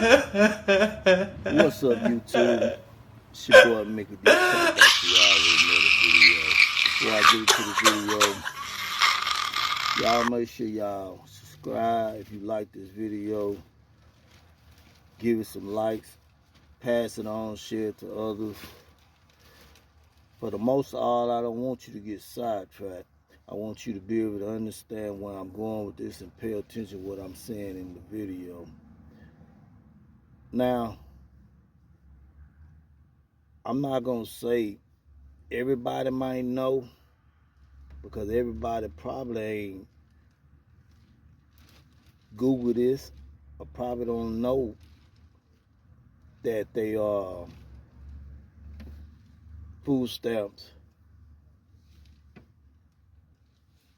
What's up, YouTube? It's your boy Mickey D. Coming back to y'all with another video. Before I get into the video, y'all make sure y'all subscribe if you like this video. Give it some likes, pass it on, share it to others. For the most of all, I don't want you to get sidetracked. I want you to be able to understand where I'm going with this and pay attention to what I'm saying in the video. Now, I'm not going to say everybody might know, because everybody probably ain't Google this or probably don't know that they are food stamps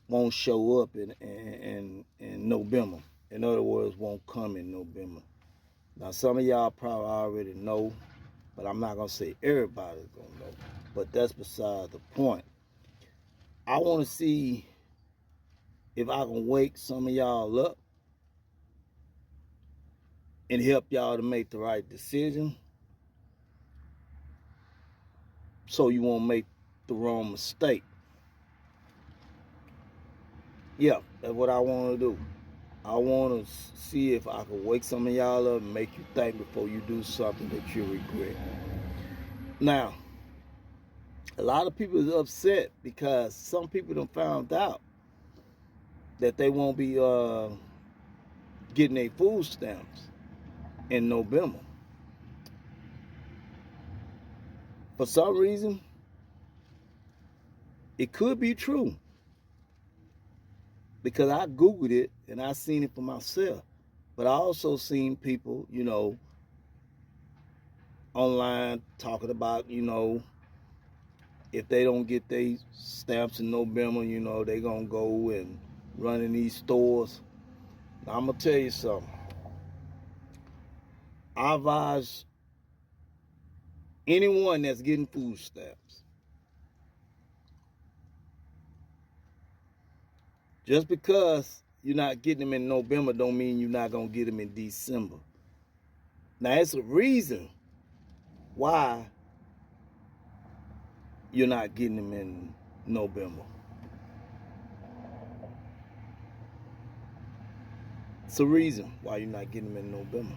won't show up in November. In other words, won't come in November. Now, some of y'all probably already know, but I'm not going to say everybody's going to know. But that's beside the point. I want to see if I can wake some of y'all up and help y'all to make the right decision so you won't make the wrong mistake. Yeah, that's what I want to do. I want to see if I can wake some of y'all up and make you think before you do something that you regret. Now, a lot of people is upset because some people done found out that they won't be getting their food stamps in November. For some reason, it could be true, because I Googled it and I seen it for myself. But I also seen people, online talking about, if they don't get their stamps in November, they gonna go and run in these stores. Now, I'm gonna tell you something. I advise anyone that's getting food stamps, just because you're not getting them in November don't mean you're not gonna get them in December. Now, it's a reason why you're not getting them in November. It's a reason why you're not getting them in November.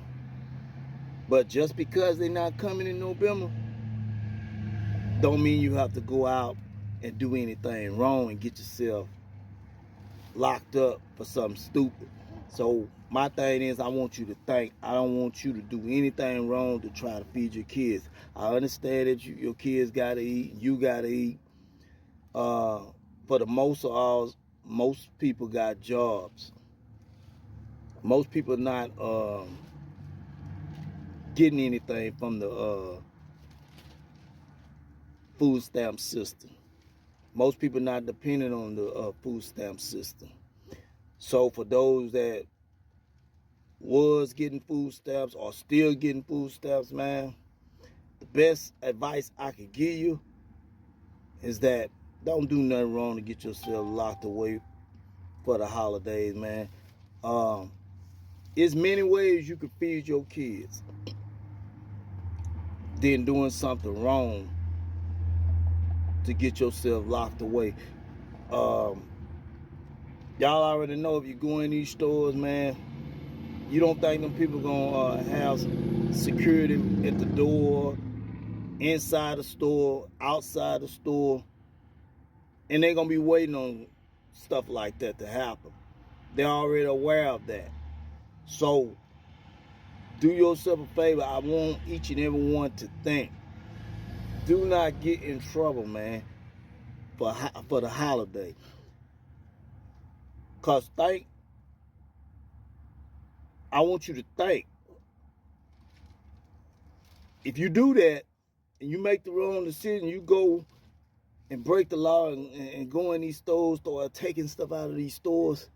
But just because they're not coming in November don't mean you have to go out and do anything wrong and get yourself locked up for something stupid. So my thing is, I want you to think. I don't want you to do anything wrong to try to feed your kids. I understand that your kids gotta eat, you gotta eat. For the most of all, most people got jobs. Most people not getting anything from the food stamp system. Most people not dependent on the food stamp system. So for those that was getting food stamps or still getting food stamps, man, the best advice I could give you is that don't do nothing wrong to get yourself locked away for the holidays, man. There's many ways you can feed your kids than doing something wrong to get yourself locked away. Y'all already know, if you go in these stores, man, you don't think them people gonna have security at the door, inside the store, outside the store, and they're gonna be waiting on stuff like that to happen. They're already aware of that. So do yourself a favor. I want each and every one to think. Do not get in trouble, man, for the holiday. Cause I want you to think. If you do that and you make the wrong decision, you go and break the law and go in these stores, start taking stuff out of these stores,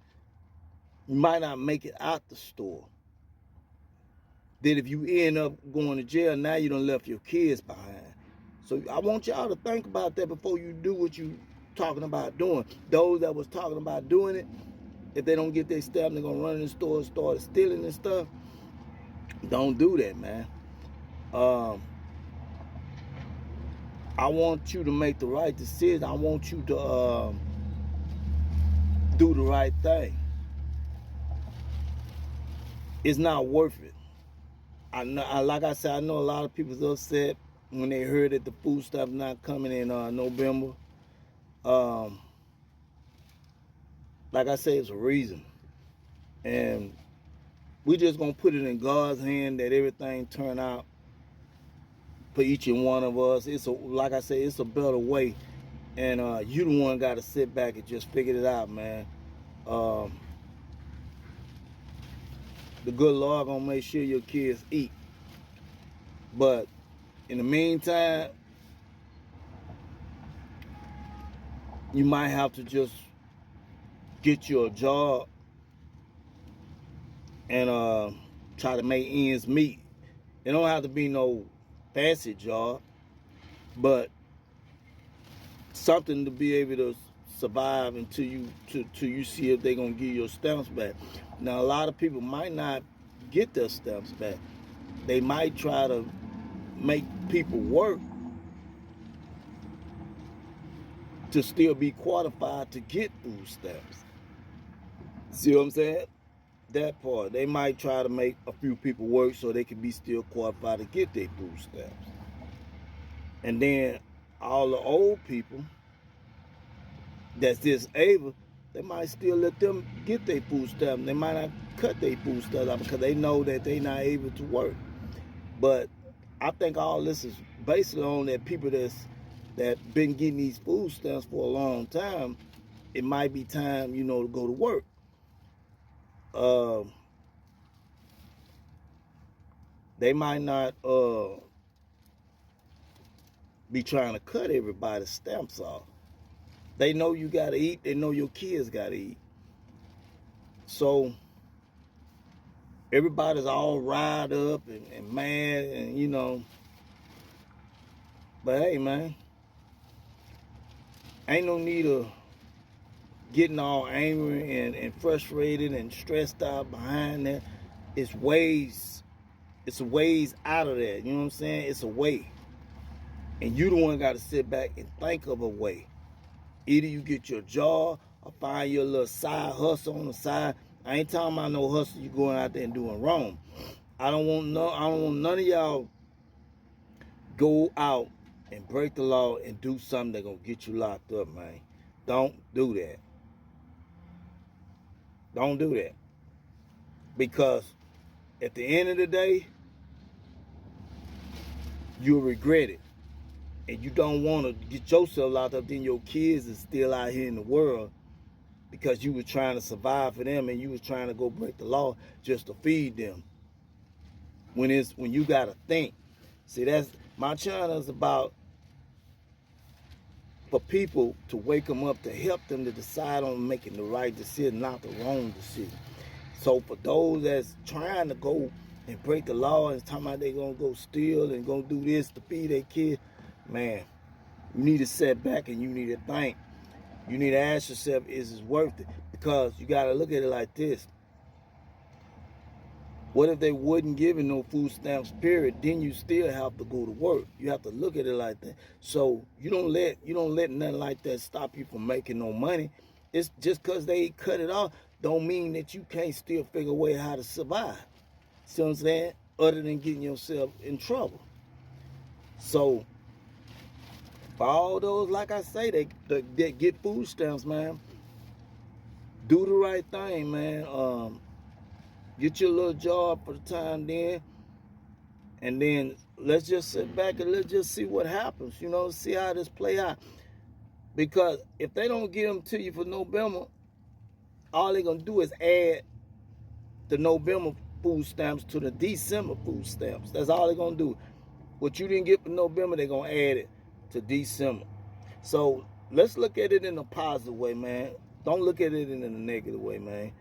you might not make it out the store. Then if you end up going to jail, now you done left your kids behind. So I want y'all to think about that before you do what you talking about doing. Those that was talking about doing it, if they don't get their stuff, they're gonna run in the store and start stealing and stuff. Don't do that, man. I want you to make the right decision. I want you to do the right thing. It's not worth it. Like I said, I know a lot of people's upset when they heard that the food stuff not coming in November. Like I said, it's a reason. And we just gonna put it in God's hand that everything turn out for each and one of us. Like I said, it's a better way. And you the one got to sit back and just figure it out, man. The good Lord gonna make sure your kids eat. But in the meantime, you might have to just get you a job and try to make ends meet. It don't have to be no fancy job, but something to be able to survive until you see if they're gonna give your stamps back. Now a lot of people might not get their stamps back. They might try to make people work to still be qualified to get food stamps. See what I'm saying? That part. They might try to make a few people work so they can be still qualified to get their food stamps. And then all the old people that's disabled, they might still let them get their food stamps. They might not cut their food stamps out because they know that they're not able to work. But I think all this is based on that people that been getting these food stamps for a long time. It might be time, to go to work. They might not be trying to cut everybody's stamps off. They know you got to eat. They know your kids got to eat. So everybody's all riled up and mad and, But hey, man, ain't no need of getting all angry and frustrated and stressed out behind that. It's ways out of that. You know what I'm saying? It's a way. And you the one got to sit back and think of a way. Either you get your job or find your little side hustle on the side. I ain't talking about no hustle you going out there and doing wrong. I don't want none of y'all go out and break the law and do something that's gonna get you locked up, man. Don't do that. Don't do that. Because at the end of the day, you'll regret it. And you don't want to get yourself locked up, then your kids is still out here in the world because you were trying to survive for them and you was trying to go break the law just to feed them. When you gotta think. See, that's my channel is about for people to wake them up, to help them to decide on making the right decision, not the wrong decision. So for those that's trying to go and break the law and talking about they gonna go steal and gonna do this to feed their kids, man, you need to sit back and you need to think. You need to ask yourself, is this worth it? Because you got to look at it like this. What if they wouldn't give you no food stamps, period? Then you still have to go to work. You have to look at it like that. So you don't let nothing like that stop you from making no money. It's just because they cut it off don't mean that you can't still figure a way how to survive. See what I'm saying? Other than getting yourself in trouble. So for all those, like I say, they get food stamps, man, do the right thing, man. Get your little job for the time then, and then let's just sit back and let's just see what happens, see how this play out. Because if they don't give them to you for November, all they're going to do is add the November food stamps to the December food stamps. That's all they're going to do. What you didn't get for November, they're going to add it to December. So let's look at it in a positive way, man. Don't look at it in a negative way, man.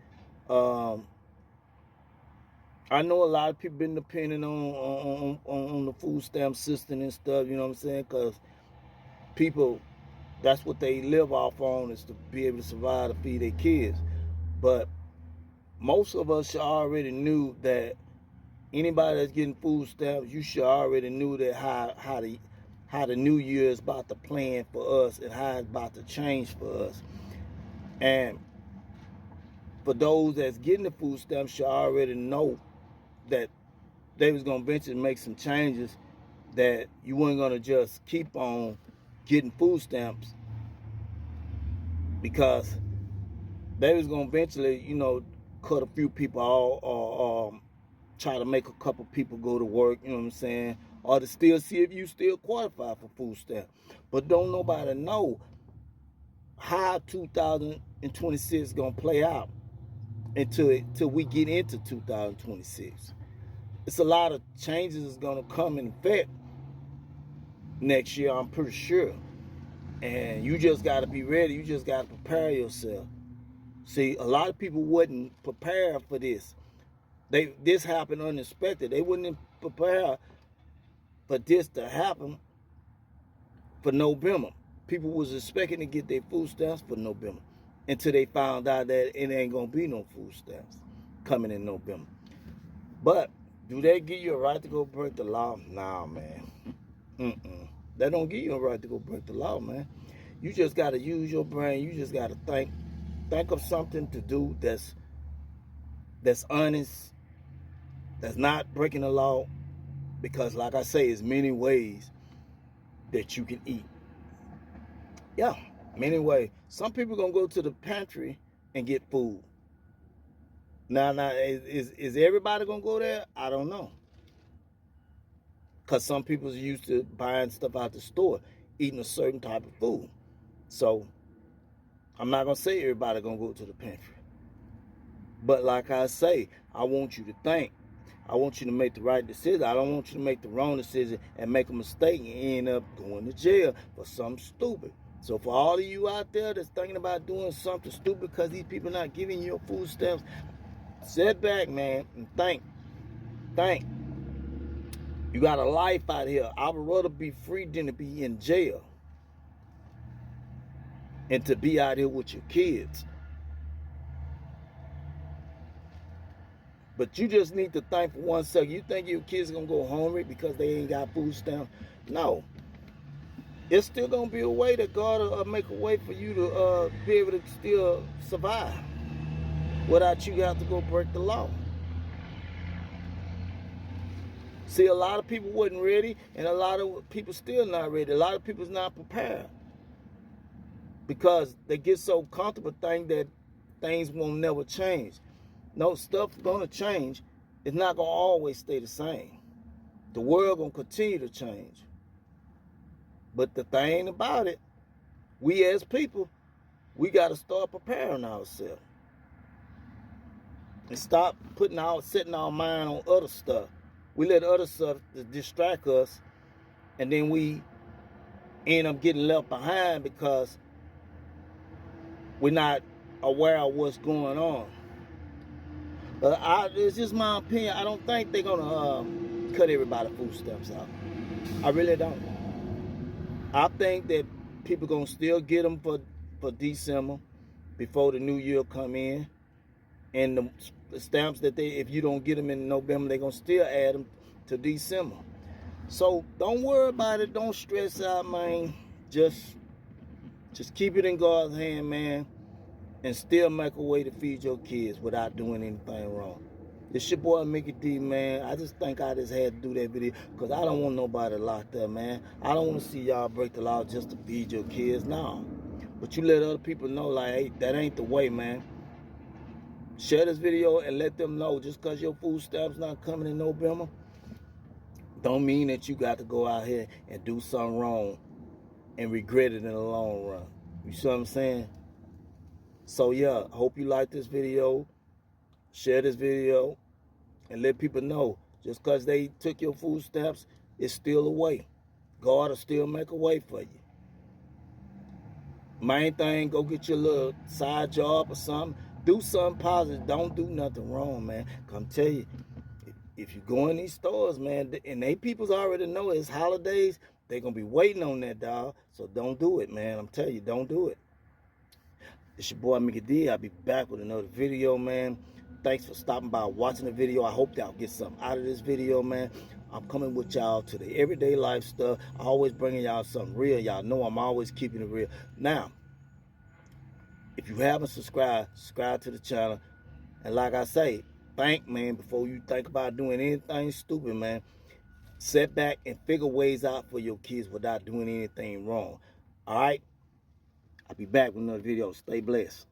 I know a lot of people been depending on the food stamp system and stuff, you know what I'm saying? Because people, that's what they live off on, is to be able to survive to feed their kids. But most of us already knew that Anybody that's getting food stamps, you should already knew that how the new year is about to plan for us and how it's about to change for us. And for those that's getting the food stamps should already know that they was gonna eventually make some changes, that you weren't gonna just keep on getting food stamps, because they was gonna eventually, cut a few people off, or try to make a couple people go to work, you know what I'm saying? Or to still see if you still qualify for food stamps. But don't nobody know how 2026 is gonna play out until we get into 2026. It's a lot of changes that's gonna come in effect next year, I'm pretty sure. And you just gotta be ready. You just gotta prepare yourself. See, a lot of people wouldn't prepare for this. This happened unexpected. They wouldn't prepare for this to happen for November. People was expecting to get their food stamps for November until they found out that it ain't gonna be no food stamps coming in November. But do they give you a right to go break the law? Nah, man. They don't give you a right to go break the law, man. You just gotta use your brain. You just gotta think of something to do that's honest, that's not breaking the law. Because like I say, there's many ways that you can eat. Yeah, many ways. Some people gonna go to the pantry and get food. Now, is everybody gonna go there? I don't know. Because some people's used to buying stuff out the store, eating a certain type of food. So I'm not gonna say everybody gonna go to the pantry. But like I say, I want you to think. I want you to make the right decision. I don't want you to make the wrong decision and make a mistake and end up going to jail for something stupid. So for all of you out there that's thinking about doing something stupid because these people not giving you your food stamps, sit back, man, and think. Think. You got a life out here. I would rather be free than to be in jail and to be out here with your kids. But you just need to think for 1 second. You think your kids are going to go hungry because they ain't got food stamps? No. It's still going to be a way that God will make a way for you to be able to still survive without you have to go break the law. See, a lot of people wasn't ready, and a lot of people still not ready. A lot of people's not prepared because they get so comfortable thinking that things won't never change. No, stuff's gonna change. It's not gonna always stay the same. The world gonna continue to change. But the thing about it, we as people, we gotta start preparing ourselves and stop setting our mind on other stuff. We let other stuff distract us, and then we end up getting left behind because we're not aware of what's going on. It's just my opinion. I don't think they're gonna cut everybody's food stamps out. I really don't. I think that people gonna still get them for December before the new year come in, and the stamps that if you don't get them in November, they're gonna still add them to December. So don't worry about it. Don't stress out, man. Just keep it in God's hand, man, and still make a way to feed your kids without doing anything wrong. It's your boy Mickey D, man. I just think I just had to do that video because I don't want nobody locked up, man. I don't want to see y'all break the law just to feed your kids. No. But you let other people know, like, hey, that ain't the way, man. Share this video and let them know just because your food stamps not coming in November don't mean that you got to go out here and do something wrong and regret it in the long run. You see what I'm saying? So yeah, I hope you like this video. Share this video and let people know just because they took your food stamps, it's still a way. God will still make a way for you. Main thing, go get your little side job or something. Do something positive. Don't do nothing wrong, man. Come tell you, if you go in these stores, man, and they peoples already know it's holidays, they're going to be waiting on that, dog. So don't do it, man. I'm telling you, don't do it. It's your boy Mickey D. I'll be back with another video, man. Thanks for stopping by, watching the video. I hope y'all get something out of this video, man. I'm coming with y'all to the everyday life stuff. I always bringing y'all something real. Y'all know I'm always keeping it real. Now, if you haven't subscribed, subscribe to the channel. And like I say, think, man, before you think about doing anything stupid, man. Sit back and figure ways out for your kids without doing anything wrong. All right? I'll be back with another video. Stay blessed.